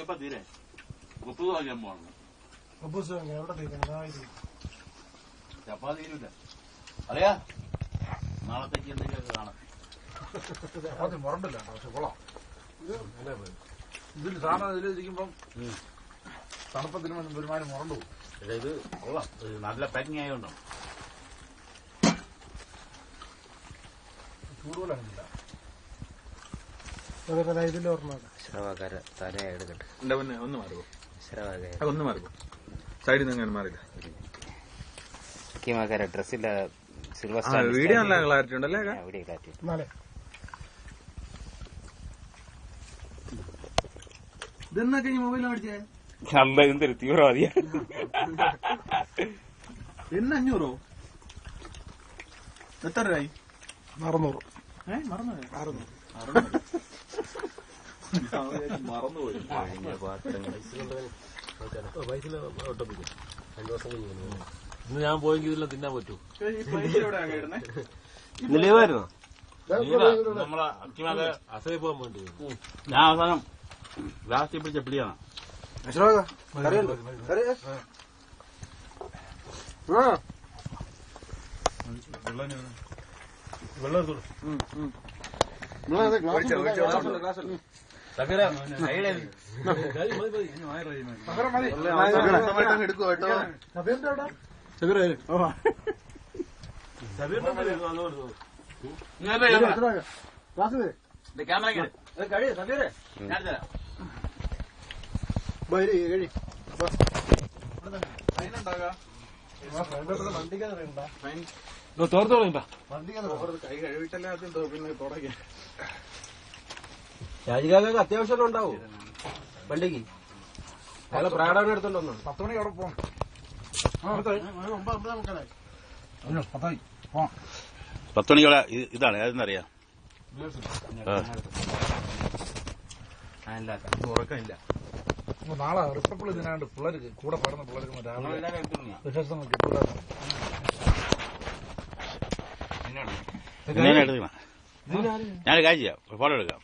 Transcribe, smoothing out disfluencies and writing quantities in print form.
എപ്പ തീരെ 30 വാങ്ങിയാൻ പോകണം. എവിടെ തീരുന്നു? ചപ്പാത്തി തീരൂല. അറിയാ നാളത്തേക്ക് എന്തെങ്കിലും കാണാം. ചപ്പാത്തി മുറണ്ടല്ല, പക്ഷെ കൊള്ളാം. ഇതിൽ സാധനം ഇതിലിരിക്കുമ്പം തണുപ്പത്തിന് ഒരുമാതിരി മുറണ്ടു പോകും. പക്ഷെ ഇത് കൊള്ളാം, നല്ല പാക്കിങ് ആയതുകൊണ്ടോ. ചൂടുപോലാണില്ല. ശ്രവാകാര തലയെടുക്കട്ടെ. എന്റെ മുന്നേ ഒന്ന് മാറുമോ? ശ്രവാകാര ഒന്ന് മാറുമോ? സൈഡിൽ നിന്ന് അങ്ങനെ മാറില്ല. മുഖ്യമാക്കാര ഡ്രസ്സില്ല. സിൽവർ വീഡിയോ നല്ല ക്ലാരിറ്റി ഉണ്ടല്ലേ? Video clarity. ഇതെന്നൊക്കെ ഈ മൊബൈലിൽ മേടിച്ചേ? നല്ല എന്തൊരു തീവ്രവാദിയാ. എന്ന് 500? എത്ര രൂപയായി? 600. മറന്നുപോയി. മറന്നുപോയി. ഇന്ന് ഞാൻ പോയെങ്കിൽ ഇതെല്ലാം തിന്നാൻ പറ്റൂ. ലീവായിരുന്നോ? നമ്മളെ അക്കിമാക്കെ അസേ പോകാൻ വേണ്ടി ഞാൻ അവസാനം ലാസ്റ്റ് പിടിച്ച പിടിയാണ്. എടുക്കുവോ കേട്ടോ? കൈ കഴിവിട്ടല്ലേ ആദ്യം പിന്നെ തുടങ്ങി. രാജികാക്കൊക്കെ അത്യാവശ്യം ഉണ്ടാവും വണ്ടിക്ക്. അയാളെ പ്രാഡാണ് എടുത്തോണ്ടോ? 10 മണിക്ക് അവിടെ പോകാം. 10 മണിയോടെ ഇതാണ് അതെന്നറിയാം. ഉറക്കമില്ല. നാളെ റിപ്പപ്പിൾ ഇതിനാണ്ട് പിള്ളേർക്ക് കൂടെ പഠന പിള്ളേർക്ക് രാവിലെ വിശേഷം കിട്ടൂല. ഞാൻ കാര്യം ചെയ്യാം, ഫോട്ടോ എടുക്കാം.